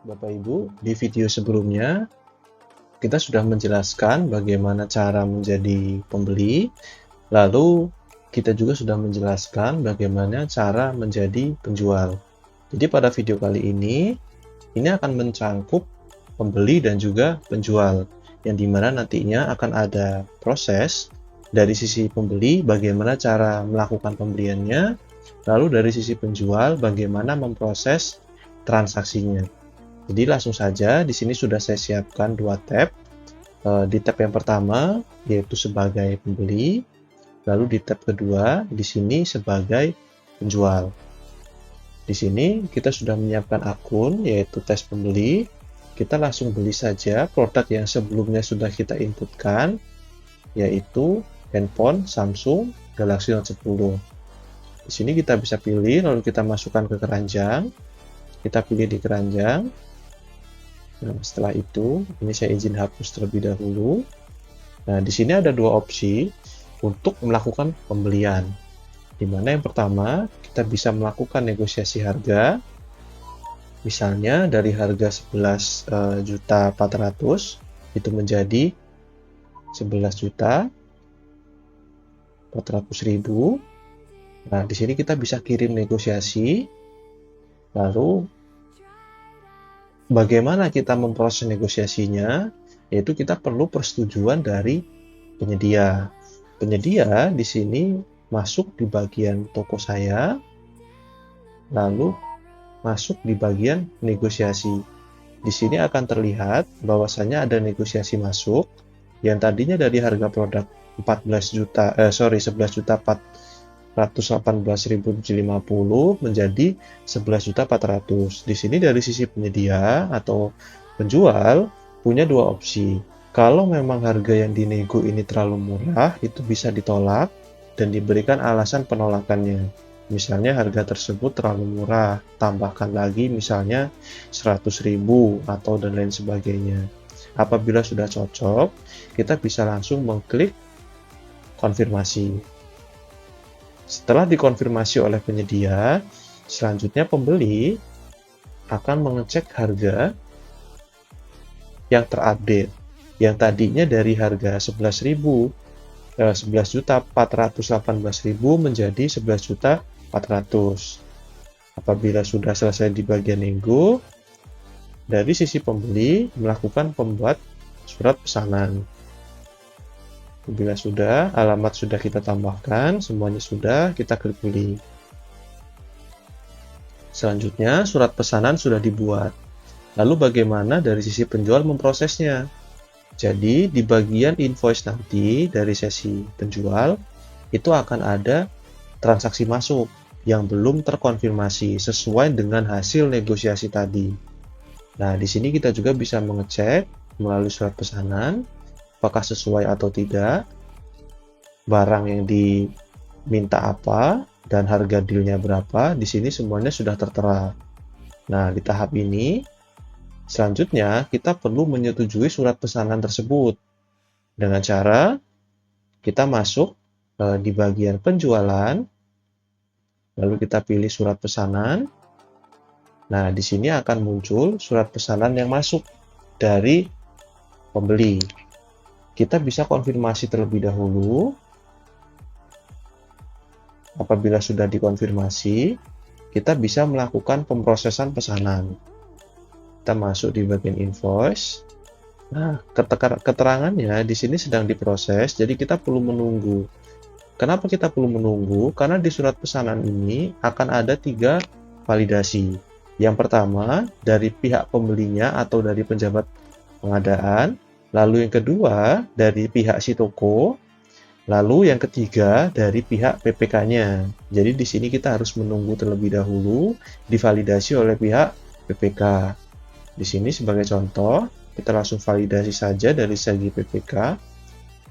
Bapak Ibu, di video sebelumnya kita sudah menjelaskan bagaimana cara menjadi pembeli, lalu kita juga sudah menjelaskan bagaimana cara menjadi penjual. Jadi pada video kali ini akan mencangkup pembeli dan juga penjual, yang dimana nantinya akan ada proses dari sisi pembeli bagaimana cara melakukan pembeliannya, lalu dari sisi penjual bagaimana memproses transaksinya. Jadi langsung saja di sini sudah saya siapkan dua tab. Di tab yang pertama yaitu sebagai pembeli, lalu di tab kedua di sini sebagai penjual. Di sini kita sudah menyiapkan akun yaitu tes pembeli. Kita langsung beli saja produk yang sebelumnya sudah kita inputkan, yaitu handphone Samsung Galaxy Note 10. Di sini kita bisa pilih, lalu kita masukkan ke keranjang. Kita pilih di keranjang. Nah, setelah itu, ini saya izin hapus terlebih dahulu. Nah, di sini ada dua opsi untuk melakukan pembelian. Di mana yang pertama, kita bisa melakukan negosiasi harga. Misalnya dari harga 11.400.000 itu menjadi 11.400.000. Nah, di sini kita bisa kirim negosiasi. Lalu bagaimana kita memproses negosiasinya? Yaitu kita perlu persetujuan dari penyedia. Penyedia di sini masuk di bagian toko saya, lalu masuk di bagian negosiasi. Di sini akan terlihat bahwasanya ada negosiasi masuk yang tadinya dari harga produk 11.418.750 menjadi 11.400.000. Di sini dari sisi penyedia atau penjual punya dua opsi. Kalau memang harga yang dinego ini terlalu murah, itu bisa ditolak dan diberikan alasan penolakannya. Misalnya harga tersebut terlalu murah, tambahkan lagi misalnya 100.000 atau dan lain sebagainya. Apabila sudah cocok, kita bisa langsung mengklik konfirmasi. Setelah dikonfirmasi oleh penyedia, selanjutnya pembeli akan mengecek harga yang terupdate, yang tadinya dari harga 11.418.000 menjadi 11.400.000. Apabila sudah selesai di bagian nego, dari sisi pembeli melakukan pembuat surat pesanan. Bila sudah, alamat sudah kita tambahkan, semuanya sudah, kita klik beli. Selanjutnya, surat pesanan sudah dibuat. Lalu bagaimana dari sisi penjual memprosesnya? Jadi, di bagian invoice nanti dari sesi penjual, itu akan ada transaksi masuk yang belum terkonfirmasi sesuai dengan hasil negosiasi tadi. Nah, di sini kita juga bisa mengecek melalui surat pesanan, apakah sesuai atau tidak, barang yang diminta apa, dan harga dealnya berapa. Di sini semuanya sudah tertera. Nah, di tahap ini, selanjutnya kita perlu menyetujui surat pesanan tersebut dengan cara kita masuk di bagian penjualan, lalu kita pilih surat pesanan. Nah, di sini akan muncul surat pesanan yang masuk dari pembeli. Kita bisa konfirmasi terlebih dahulu. Apabila sudah dikonfirmasi, kita bisa melakukan pemrosesan pesanan. Kita masuk di bagian invoice. Nah, keterangannya di sini sedang diproses, jadi kita perlu menunggu. Kenapa kita perlu menunggu? Karena di surat pesanan ini akan ada 3 validasi. Yang pertama, dari pihak pembelinya atau dari pejabat pengadaan. Lalu yang kedua, dari pihak si toko. Lalu yang ketiga, dari pihak PPK-nya. Jadi di sini kita harus menunggu terlebih dahulu divalidasi oleh pihak PPK. Di sini sebagai contoh, kita langsung validasi saja dari segi PPK.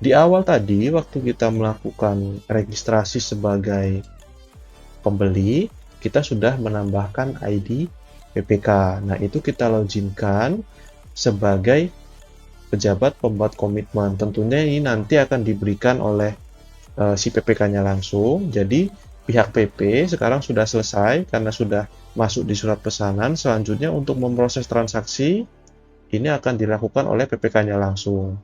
Di awal tadi, waktu kita melakukan registrasi sebagai pembeli, kita sudah menambahkan ID PPK. Nah, itu kita loginkan sebagai pejabat pembuat komitmen. Tentunya ini nanti akan diberikan oleh si PPK-nya langsung. Jadi, pihak PP sekarang sudah selesai karena sudah masuk di surat pesanan. Selanjutnya untuk memproses transaksi ini akan dilakukan oleh PPK-nya langsung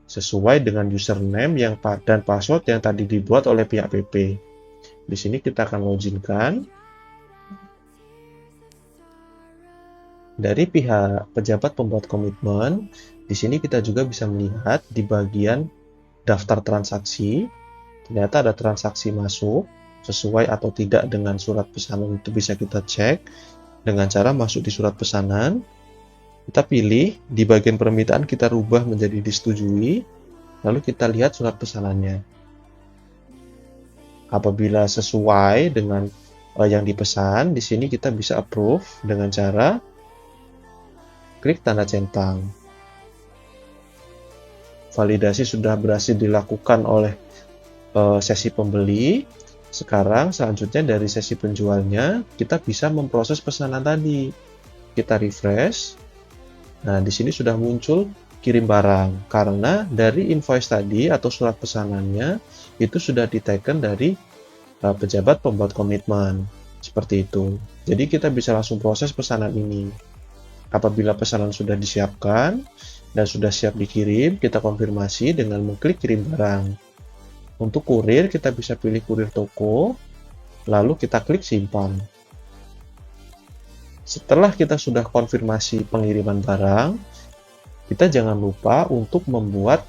sesuai dengan username dan password yang tadi dibuat oleh pihak PP. Di sini kita akan loginkan. Dari pihak pejabat pembuat komitmen, di sini kita juga bisa melihat di bagian daftar transaksi, ternyata ada transaksi masuk, sesuai atau tidak dengan surat pesanan itu bisa kita cek dengan cara masuk di surat pesanan. Kita pilih di bagian permintaan, kita rubah menjadi disetujui, lalu kita lihat surat pesanannya. Apabila sesuai dengan yang dipesan, di sini kita bisa approve dengan cara klik tanda centang. Validasi sudah berhasil dilakukan oleh sesi pembeli. Sekarang selanjutnya dari sesi penjualnya kita bisa memproses pesanan tadi. Kita refresh. Nah, di sini sudah muncul kirim barang karena dari invoice tadi atau surat pesanannya itu sudah diteken dari pejabat pembuat komitmen. Seperti itu. Jadi kita bisa langsung proses pesanan ini. Apabila pesanan sudah disiapkan dan sudah siap dikirim, kita konfirmasi dengan mengklik kirim barang. Untuk kurir, kita bisa pilih kurir toko, lalu kita klik simpan. Setelah kita sudah konfirmasi pengiriman barang, kita jangan lupa untuk membuat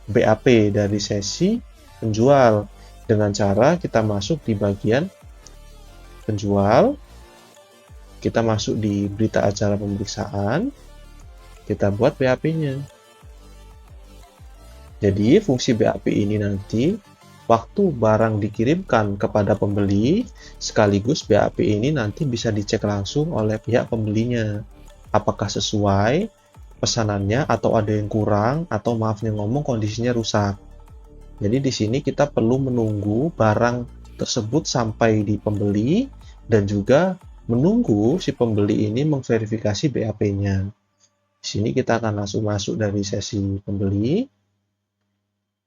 BAP dari sesi penjual dengan cara kita masuk di bagian penjual. Kita masuk di berita acara pemeriksaan, kita buat BAP-nya. Jadi fungsi BAP ini nanti waktu barang dikirimkan kepada pembeli, sekaligus BAP ini nanti bisa dicek langsung oleh pihak pembelinya. Apakah sesuai pesanannya atau ada yang kurang atau maafnya ngomong kondisinya rusak. Jadi di sini kita perlu menunggu barang tersebut sampai di pembeli dan juga menunggu si pembeli ini memverifikasi BAP-nya. Di sini kita akan langsung masuk dari sesi pembeli.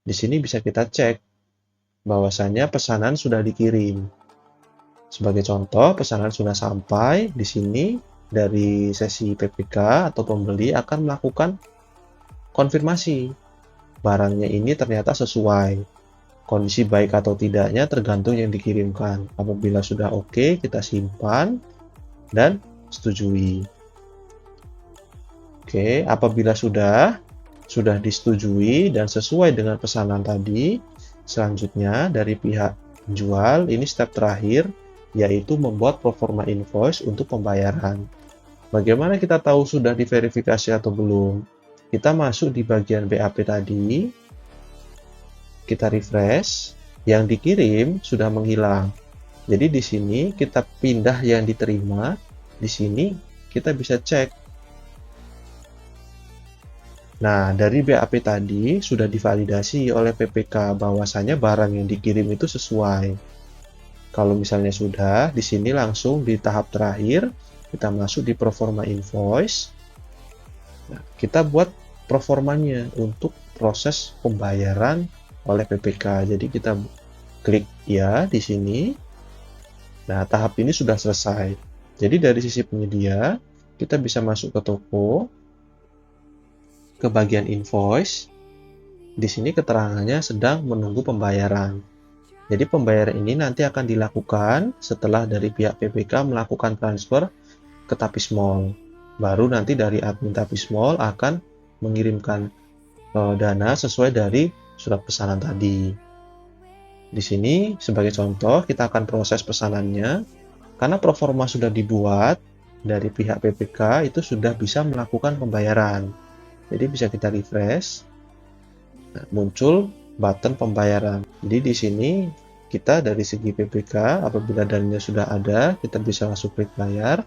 Di sini bisa kita cek bahwasannya pesanan sudah dikirim. Sebagai contoh, pesanan sudah sampai. Di sini dari sesi PPK atau pembeli akan melakukan konfirmasi. Barangnya ini ternyata sesuai. Kondisi baik atau tidaknya tergantung yang dikirimkan. Apabila sudah oke, kita simpan dan setujui. Oke, apabila sudah disetujui dan sesuai dengan pesanan tadi, selanjutnya dari pihak penjual, ini step terakhir, yaitu membuat proforma invoice untuk pembayaran. Bagaimana kita tahu sudah diverifikasi atau belum? Kita masuk di bagian BAP tadi, kita refresh, yang dikirim sudah menghilang. Jadi di sini kita pindah yang diterima, di sini kita bisa cek. Nah, dari BAP tadi sudah divalidasi oleh PPK bahwasanya barang yang dikirim itu sesuai. Kalau misalnya sudah, di sini langsung di tahap terakhir kita masuk di proforma invoice. Nah, kita buat proformanya untuk proses pembayaran oleh PPK. Jadi kita klik ya di sini. Nah, tahap ini sudah selesai. Jadi dari sisi penyedia, kita bisa masuk ke toko, ke bagian invoice. Di sini keterangannya sedang menunggu pembayaran. Jadi pembayaran ini nanti akan dilakukan setelah dari pihak PPK melakukan transfer ke Tapis Mall. Baru nanti dari admin Tapis Mall akan mengirimkan dana sesuai dari surat pesanan tadi. Di sini sebagai contoh kita akan proses pesanannya. Karena proforma sudah dibuat dari pihak PPK itu sudah bisa melakukan pembayaran. Jadi bisa kita refresh. Nah, muncul button pembayaran. Jadi di sini kita dari segi PPK apabila dananya sudah ada, kita bisa langsung klik bayar.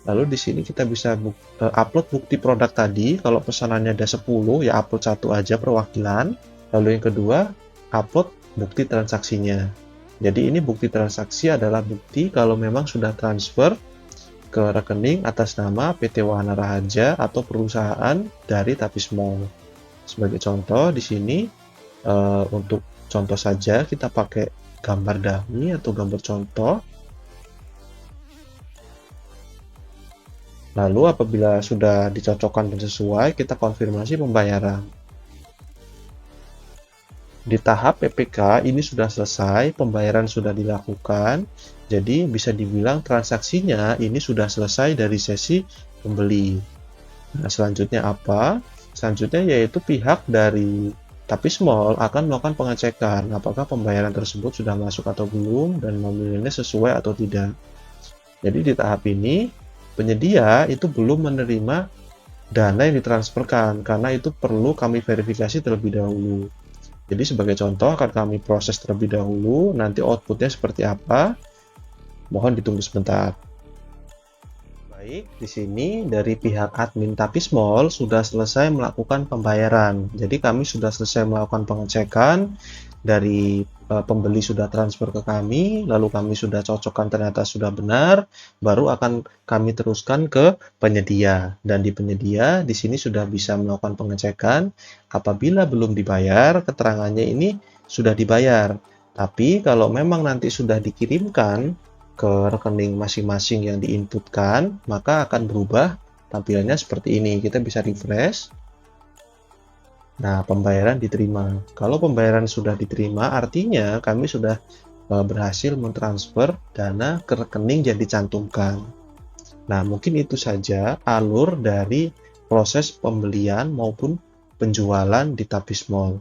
Lalu di sini kita bisa upload bukti produk tadi. Kalau pesanannya ada 10, ya upload 1 aja perwakilan. Lalu yang kedua, upload bukti transaksinya. Jadi ini bukti transaksi adalah bukti kalau memang sudah transfer ke rekening atas nama PT Wahana Raharja atau perusahaan dari Tapis Mall. Sebagai contoh di sini untuk contoh saja kita pakai gambar dummy atau gambar contoh. Lalu apabila sudah dicocokkan dan sesuai, kita konfirmasi pembayaran. Di tahap PPK ini sudah selesai, pembayaran sudah dilakukan, jadi bisa dibilang transaksinya ini sudah selesai dari sesi pembeli. Nah, selanjutnya apa? Selanjutnya yaitu pihak dari Tapis Mall akan melakukan pengecekan apakah pembayaran tersebut sudah masuk atau belum dan nominalnya sesuai atau tidak. Jadi di tahap ini penyedia itu belum menerima dana yang ditransferkan karena itu perlu kami verifikasi terlebih dahulu. Jadi sebagai contoh akan kami proses terlebih dahulu, nanti outputnya seperti apa. Mohon ditunggu sebentar. Baik, di sini dari pihak admin Tapis Mall sudah selesai melakukan pembayaran. Jadi kami sudah selesai melakukan pengecekan, dari pembeli sudah transfer ke kami, lalu kami sudah cocokkan ternyata sudah benar, baru akan kami teruskan ke penyedia. Dan di penyedia di sini sudah bisa melakukan pengecekan. Apabila belum dibayar, keterangannya ini sudah dibayar. Tapi kalau memang nanti sudah dikirimkan ke rekening masing-masing yang diinputkan, maka akan berubah tampilannya seperti ini. Kita bisa refresh. Nah, pembayaran diterima. Kalau pembayaran sudah diterima, artinya kami sudah berhasil mentransfer dana ke rekening yang dicantumkan. Nah, mungkin itu saja alur dari proses pembelian maupun penjualan di Tapis Mall.